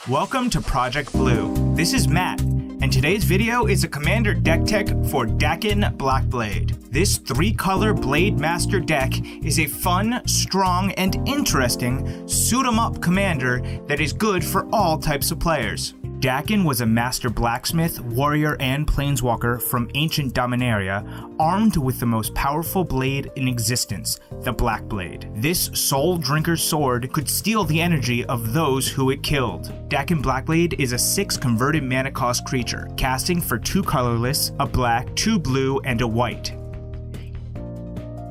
Welcome to Project Blue. This is Matt, and today's video is a commander deck tech for Dakkon Blackblade. This 3-color Blade Master deck is a fun, strong, and interesting suit-em-up commander that is good for all types of players. Dakkon was a master blacksmith, warrior, and planeswalker from ancient Dominaria, armed with the most powerful blade in existence, the Blackblade. This Soul Drinker sword could steal the energy of those who it killed. Dakkon Blackblade is a 6 converted mana cost creature, casting for 2 colorless, a black, 2 blue, and a white.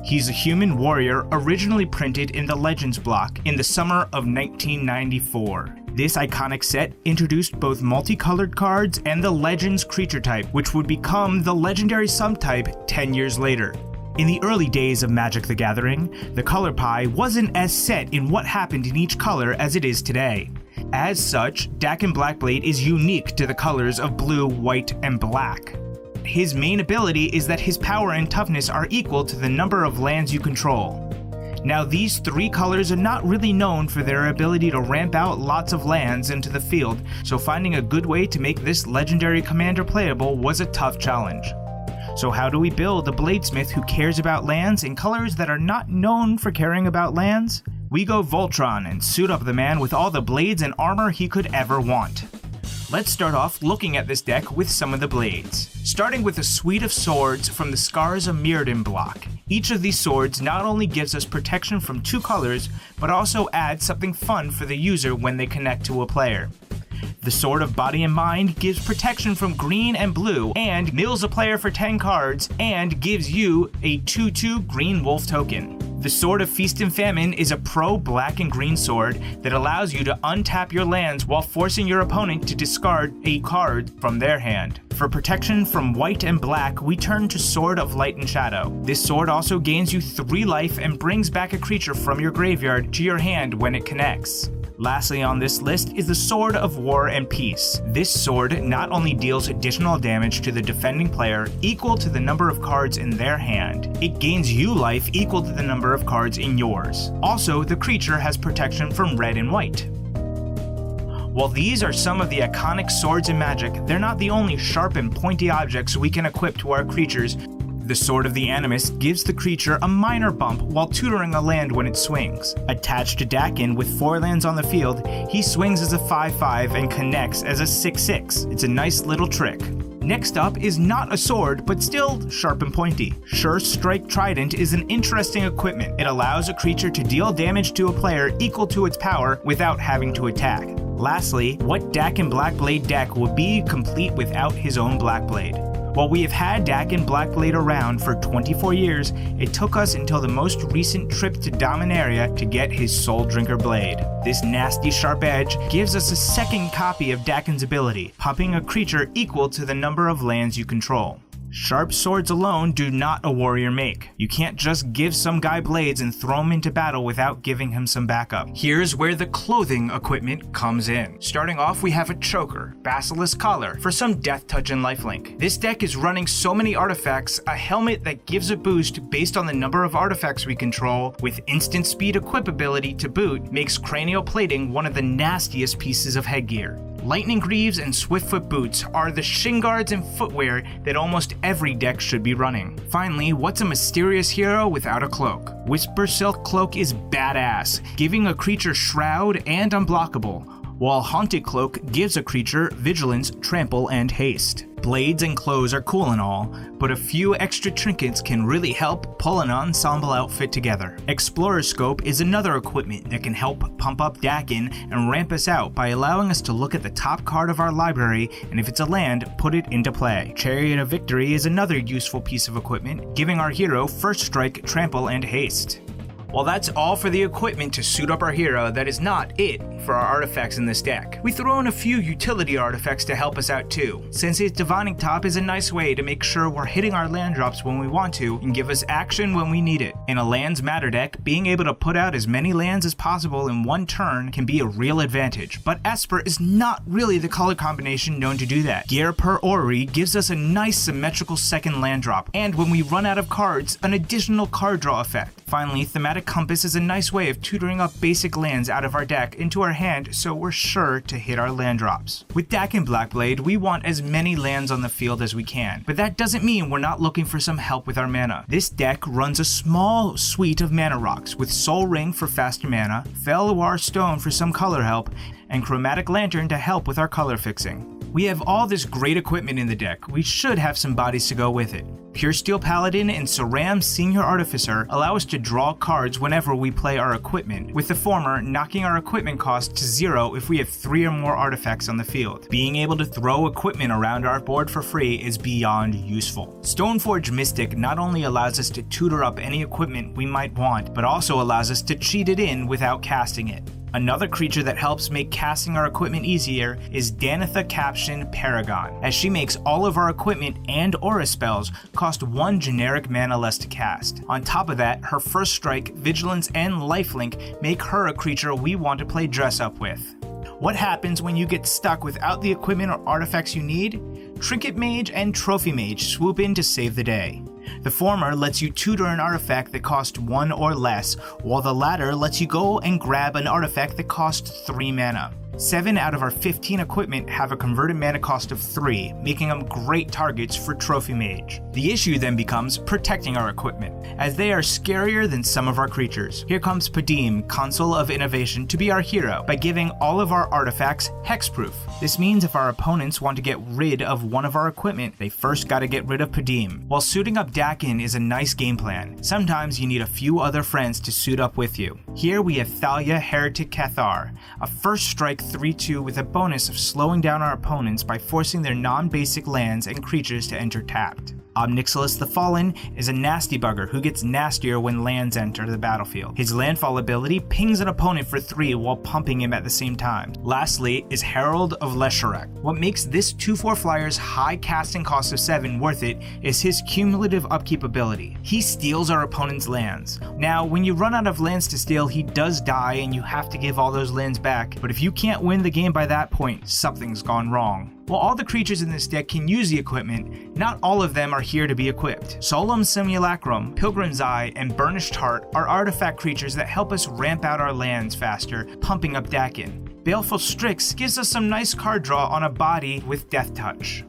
He's a human warrior originally printed in the Legends block in the summer of 1994. This iconic set introduced both multicolored cards and the Legends creature type, which would become the legendary subtype 10 years later. In the early days of Magic the Gathering, the color pie wasn't as set in what happened in each color as it is today. As such, Dakkon Blackblade is unique to the colors of blue, white, and black. His main ability is that his power and toughness are equal to the number of lands you control. Now, these 3 colors are not really known for their ability to ramp out lots of lands into the field, so finding a good way to make this legendary commander playable was a tough challenge. So how do we build a bladesmith who cares about lands in colors that are not known for caring about lands? We go Voltron and suit up the man with all the blades and armor he could ever want. Let's start off looking at this deck with some of the blades. Starting with a suite of swords from the Scars of Mirrodin block. Each of these swords not only gives us protection from 2 colors, but also adds something fun for the user when they connect to a player. The Sword of Body and Mind gives protection from green and blue, and mills a player for 10 cards, and gives you a 2/2 green wolf token. The Sword of Feast and Famine is a pro black and green sword that allows you to untap your lands while forcing your opponent to discard a card from their hand. For protection from white and black, we turn to Sword of Light and Shadow. This sword also gains you 3 life and brings back a creature from your graveyard to your hand when it connects. Lastly on this list is the Sword of War and Peace. This sword not only deals additional damage to the defending player equal to the number of cards in their hand, it gains you life equal to the number of cards in yours. Also, the creature has protection from red and white. While these are some of the iconic swords in Magic, they're not the only sharp and pointy objects we can equip to our creatures. The Sword of the Animist gives the creature a minor bump while tutoring a land when it swings. Attached to Dakkon with 4 lands on the field, he swings as a 5/5 and connects as a 6/6. It's a nice little trick. Next up is not a sword, but still sharp and pointy. Sure Strike Trident is an interesting equipment. It allows a creature to deal damage to a player equal to its power without having to attack. Lastly, what Dakkon Blackblade deck would be complete without his own Blackblade? While we have had Dakkon Blackblade around for 24 years, it took us until the most recent trip to Dominaria to get his Soul Drinker blade. This nasty sharp edge gives us a second copy of Dakkon's ability, popping a creature equal to the number of lands you control. Sharp swords alone do not a warrior make. You can't just give some guy blades and throw him into battle without giving him some backup. Here's where the clothing equipment comes in. Starting off, we have a choker, Basilisk Collar, for some death touch and lifelink. This deck is running so many artifacts, a helmet that gives a boost based on the number of artifacts we control, with instant speed equipability to boot, makes cranial plating one of the nastiest pieces of headgear. Lightning Greaves and Swiftfoot boots are the shin guards and footwear that almost every deck should be running. Finally, what's a mysterious hero without a cloak? Whisper Silk Cloak is badass, giving a creature shroud and unblockable, while Haunted Cloak gives a creature vigilance, trample, and haste. Blades and clothes are cool and all, but a few extra trinkets can really help pull an ensemble outfit together. Explorer Scope is another equipment that can help pump up Dakkon and ramp us out by allowing us to look at the top card of our library, and if it's a land, put it into play. Chariot of Victory is another useful piece of equipment, giving our hero first strike, trample, and haste. While that's all for the equipment to suit up our hero, that is not it for our artifacts in this deck. We throw in a few utility artifacts to help us out too, since his Divining Top is a nice way to make sure we're hitting our land drops when we want to and give us action when we need it. In a Lands Matter deck, being able to put out as many lands as possible in one turn can be a real advantage, but Esper is not really the color combination known to do that. Gear per Orrery gives us a nice symmetrical second land drop, and when we run out of cards, an additional card draw effect. Finally, Thematic Chromatic Compass is a nice way of tutoring up basic lands out of our deck into our hand so we're sure to hit our land drops. With Dakkon Blackblade, we want as many lands on the field as we can, but that doesn't mean we're not looking for some help with our mana. This deck runs a small suite of mana rocks with Soul Ring for faster mana, Felwar Stone for some color help, and Chromatic Lantern to help with our color fixing. We have all this great equipment in the deck, we should have some bodies to go with it. Pure Steel Paladin and Saram Senior Artificer allow us to draw cards whenever we play our equipment, with the former knocking our equipment cost to 0 if we have 3 or more artifacts on the field. Being able to throw equipment around our board for free is beyond useful. Stoneforge Mystic not only allows us to tutor up any equipment we might want, but also allows us to cheat it in without casting it. Another creature that helps make casting our equipment easier is Danitha Caption Paragon, as she makes all of our equipment and aura spells cost 1 generic mana less to cast. On top of that, her First Strike, Vigilance, and Lifelink make her a creature we want to play dress up with. What happens when you get stuck without the equipment or artifacts you need? Trinket Mage and Trophy Mage swoop in to save the day. The former lets you tutor an artifact that costs 1 or less, while the latter lets you go and grab an artifact that costs 3 mana. 7 out of our 15 equipment have a converted mana cost of 3, making them great targets for Trophy Mage. The issue then becomes protecting our equipment, as they are scarier than some of our creatures. Here comes Padim, Consul of Innovation, to be our hero by giving all of our artifacts hexproof. This means if our opponents want to get rid of one of our equipment, they first gotta get rid of Padim. While suiting up Dakkon is a nice game plan, sometimes you need a few other friends to suit up with you. Here we have Thalia Heretic Cathar, a first strike 3/2 with a bonus of slowing down our opponents by forcing their non-basic lands and creatures to enter tapped. Obnixilis the Fallen is a nasty bugger who gets nastier when lands enter the battlefield. His landfall ability pings an opponent for 3 while pumping him at the same time. Lastly is Herald of Lesharek. What makes this 2/4 flyer's high casting cost of 7 worth it is his cumulative upkeep ability. He steals our opponent's lands. Now, when you run out of lands to steal, he does die and you have to give all those lands back, but if you can't win the game by that point, something's gone wrong. While all the creatures in this deck can use the equipment, not all of them are here to be equipped. Solemn Simulacrum, Pilgrim's Eye, and Burnished Heart are artifact creatures that help us ramp out our lands faster, pumping up Dakkon. Baleful Strix gives us some nice card draw on a body with Death Touch.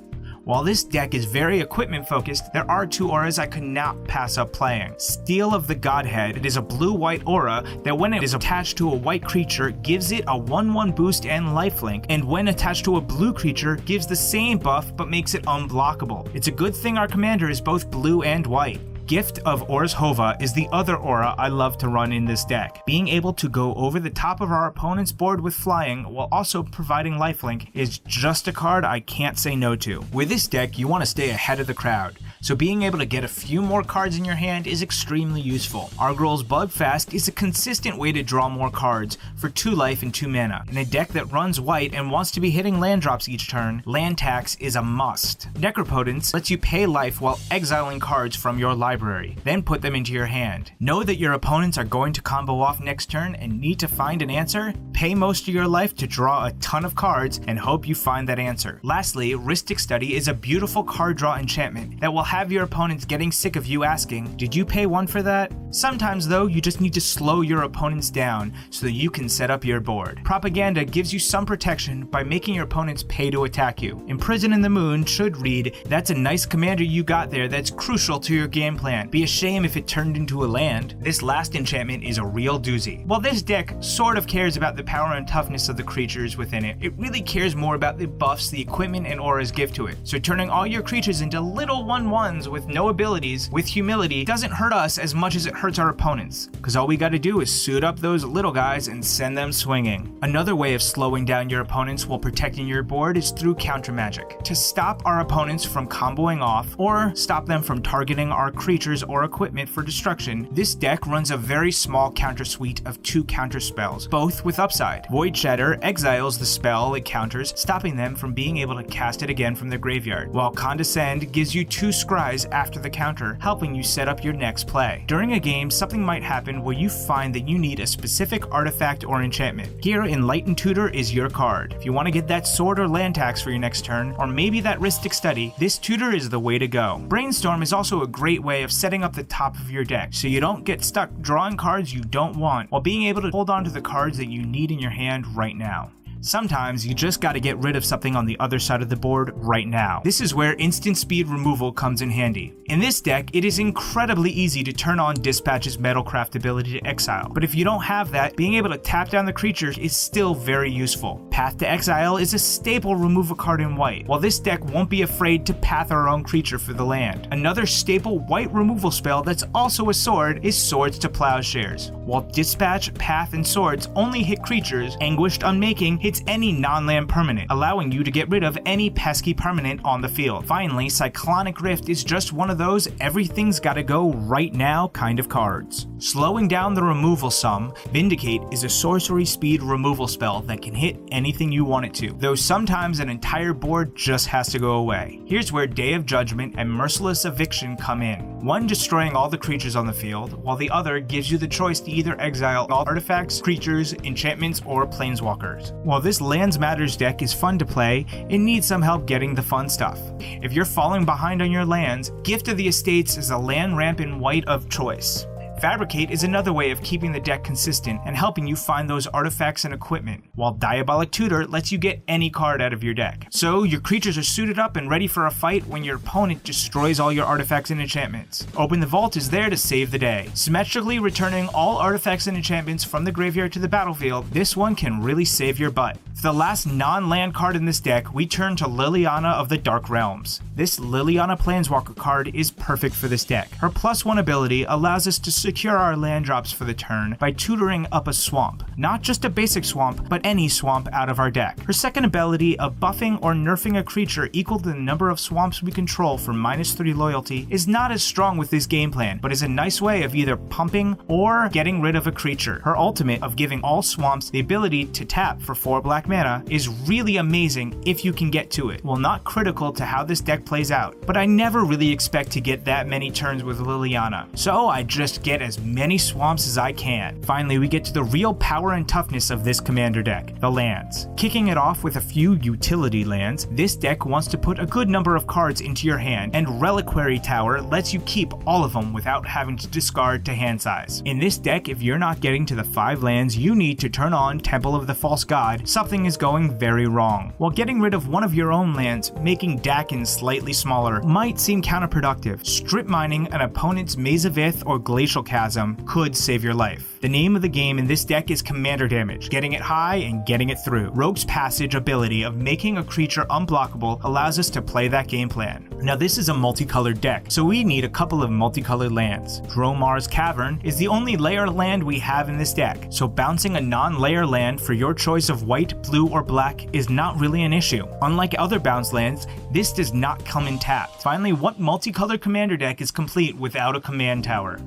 While this deck is very equipment focused, there are 2 auras I could not pass up playing. Steel of the Godhead. It is a blue-white aura that when it is attached to a white creature gives it a 1/1 boost and lifelink, and when attached to a blue creature gives the same buff but makes it unblockable. It's a good thing our commander is both blue and white. Gift of Ors Hova is the other aura I love to run in this deck. Being able to go over the top of our opponent's board with flying while also providing lifelink is just a card I can't say no to. With this deck, you want to stay ahead of the crowd, so being able to get a few more cards in your hand is extremely useful. Argrol's Bugfast is a consistent way to draw more cards for 2 life and 2 mana. In a deck that runs white and wants to be hitting land drops each turn, land tax is a must. Necropotence lets you pay life while exiling cards from your library, then put them into your hand. Know that your opponents are going to combo off next turn and need to find an answer? Pay most of your life to draw a ton of cards and hope you find that answer. Lastly, Rhystic Study is a beautiful card draw enchantment that will have your opponents getting sick of you asking, "Did you pay 1 for that?" Sometimes though, you just need to slow your opponents down so that you can set up your board. Propaganda gives you some protection by making your opponents pay to attack you. Imprison in the Moon should read, "That's a nice commander you got there that's crucial to your game plan. Be a shame if it turned into a land." This last enchantment is a real doozy. While this deck sort of cares about the power and toughness of the creatures within it, it really cares more about the buffs the equipment and auras give to it. So turning all your creatures into little 1/1s with no abilities with humility doesn't hurt us as much as it hurts our opponents, because all we gotta do is suit up those little guys and send them swinging. Another way of slowing down your opponents while protecting your board is through counter magic. To stop our opponents from comboing off or stop them from targeting our creatures or equipment for destruction, this deck runs a very small counter suite of 2 counter spells, both with upside. Void Shatter exiles the spell it counters, stopping them from being able to cast it again from their graveyard, while Condescend gives you 2 scries after the counter, helping you set up your next play. During a game, something might happen where you find that you need a specific artifact or enchantment. Here, Enlightened Tutor is your card. If you want to get that sword or land tax for your next turn, or maybe that Ristic Study, this tutor is the way to go. Brainstorm is also a great way of setting up the top of your deck, so you don't get stuck drawing cards you don't want, while being able to hold on to the cards that you need in your hand right now. Sometimes you just gotta get rid of something on the other side of the board right now. This is where instant speed removal comes in handy. In this deck, it is incredibly easy to turn on Dispatch's Metalcraft ability to exile, but if you don't have that, being able to tap down the creatures is still very useful. Path to Exile is a staple remove a card in white, while this deck won't be afraid to path our own creature for the land. Another staple white removal spell that's also a sword is Swords to Plowshares. While Dispatch, Path, and Swords only hit creatures, Anguished Unmaking hits any non-land permanent, allowing you to get rid of any pesky permanent on the field. Finally, Cyclonic Rift is just one of those everything's gotta go right now kind of cards. Slowing down the removal sum, Vindicate is a sorcery speed removal spell that can hit anything you want it to, though sometimes an entire board just has to go away. Here's where Day of Judgment and Merciless Eviction come in. One destroying all the creatures on the field, while the other gives you the choice to either exile all artifacts, creatures, enchantments, or planeswalkers. While this Lands Matters deck is fun to play, it needs some help getting the fun stuff. If you're falling behind on your lands, Gift of the Estates is a land ramp in white of choice. Fabricate is another way of keeping the deck consistent and helping you find those artifacts and equipment, while Diabolic Tutor lets you get any card out of your deck. So your creatures are suited up and ready for a fight when your opponent destroys all your artifacts and enchantments. Open the Vault is there to save the day. Symmetrically returning all artifacts and enchantments from the graveyard to the battlefield, this one can really save your butt. For the last non-land card in this deck, we turn to Liliana of the Dark Realms. This Liliana Planeswalker card is perfect for this deck. Her +1 ability allows us to secure our land drops for the turn by tutoring up a swamp. Not just a basic swamp, but any swamp out of our deck. Her second ability of buffing or nerfing a creature equal to the number of swamps we control for -3 loyalty is not as strong with this game plan, but is a nice way of either pumping or getting rid of a creature. Her ultimate of giving all swamps the ability to tap for 4 black mana is really amazing if you can get to it. Well, not critical to how this deck plays out, but I never really expect to get that many turns with Liliana, so I just get as many swamps as I can. Finally, we get to the real power and toughness of this commander deck, the lands. Kicking it off with a few utility lands, this deck wants to put a good number of cards into your hand, and Reliquary Tower lets you keep all of them without having to discard to hand size. In this deck, if you're not getting to the 5 lands you need to turn on Temple of the False God, something is going very wrong. While getting rid of one of your own lands, making Dakkon slightly smaller, might seem counterproductive. Strip mining an opponent's Maze of Ith or Glacial Chasm could save your life. The name of the game in this deck is Commander Damage, getting it high and getting it through. Rogue's Passage ability of making a creature unblockable allows us to play that game plan. Now this is a multicolored deck, so we need a couple of multicolored lands. Dromar's Cavern is the only layer land we have in this deck, so bouncing a non-layer land for your choice of white, blue, or black is not really an issue. Unlike other bounce lands, this does not come in tapped. Finally, what multicolored commander deck is complete without a command tower?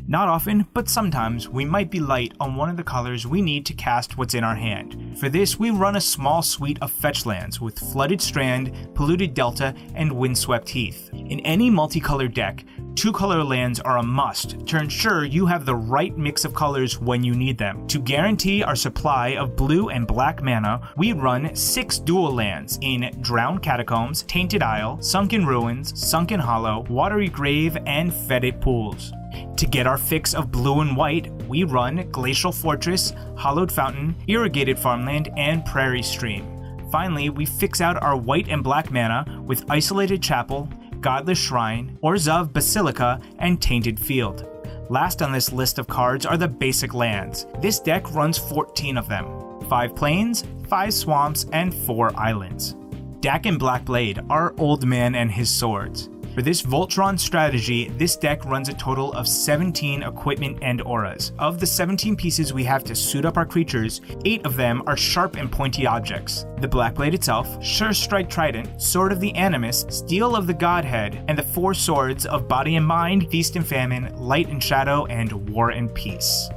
Not often, but sometimes, we might be light on one of the colors we need to cast what's in our hand. For this, we run a small suite of fetch lands with Flooded Strand, Polluted Delta, and Windswept Heath. In any multicolored deck, 2-color lands are a must to ensure you have the right mix of colors when you need them. To guarantee our supply of blue and black mana, we run 6 dual lands in Drowned Catacombs, Tainted Isle, Sunken Ruins, Sunken Hollow, Watery Grave, and Fetid Pools. To get our fix of blue and white, we run Glacial Fortress, Hollowed Fountain, Irrigated Farmland, and Prairie Stream. Finally, we fix out our white and black mana with Isolated Chapel, Godless Shrine, Orzhov Basilica, and Tainted Field. Last on this list of cards are the basic lands. This deck runs 14 of them. 5 plains, 5 swamps, and 4 islands. Dakkon Blackblade, our old man and his swords. For this Voltron strategy, this deck runs a total of 17 equipment and auras. Of the 17 pieces we have to suit up our creatures, 8 of them are sharp and pointy objects. The Blackblade itself, Sure Strike Trident, Sword of the Animus, Steel of the Godhead, and the 4 swords of Body and Mind, Feast and Famine, Light and Shadow, and War and Peace.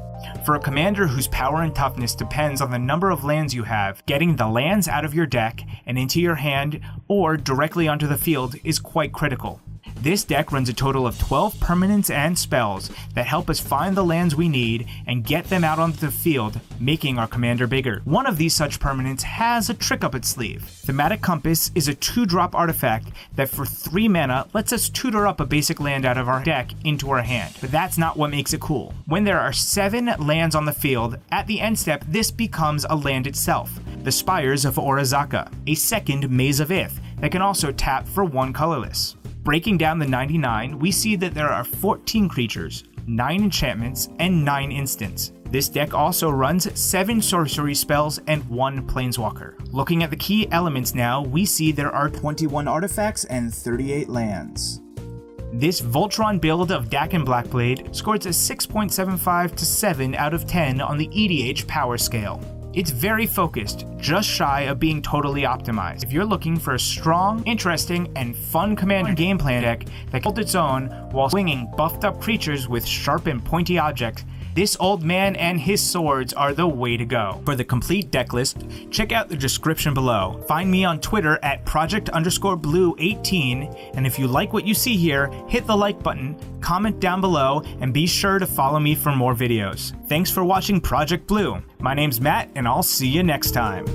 For a commander whose power and toughness depends on the number of lands you have, getting the lands out of your deck and into your hand or directly onto the field is quite critical. This deck runs a total of 12 permanents and spells that help us find the lands we need and get them out onto the field, making our commander bigger. One of these such permanents has a trick up its sleeve. Thematic Compass is a 2-drop artifact that for 3 mana lets us tutor up a basic land out of our deck into our hand. But that's not what makes it cool. When there are 7 lands on the field, at the end step this becomes a land itself. The Spires of Orizaka, a second Maze of Ith that can also tap for 1 colorless. Breaking down the 99, we see that there are 14 creatures, 9 enchantments, and 9 instants. This deck also runs 7 sorcery spells and 1 planeswalker. Looking at the key elements now, we see there are 21 artifacts and 38 lands. This Voltron build of Dakkon Blackblade scores a 6.75 to 7 out of 10 on the EDH power scale. It's very focused, just shy of being totally optimized. If you're looking for a strong, interesting, and fun commander game plan deck that holds its own while swinging buffed up creatures with sharp and pointy objects, this old man and his swords are the way to go. For the complete deck list, check out the description below. Find me on Twitter at project_blue18, and if you like what you see here, hit the like button, comment down below, and be sure to follow me for more videos. Thanks for watching Project Blue. My name's Matt, and I'll see you next time.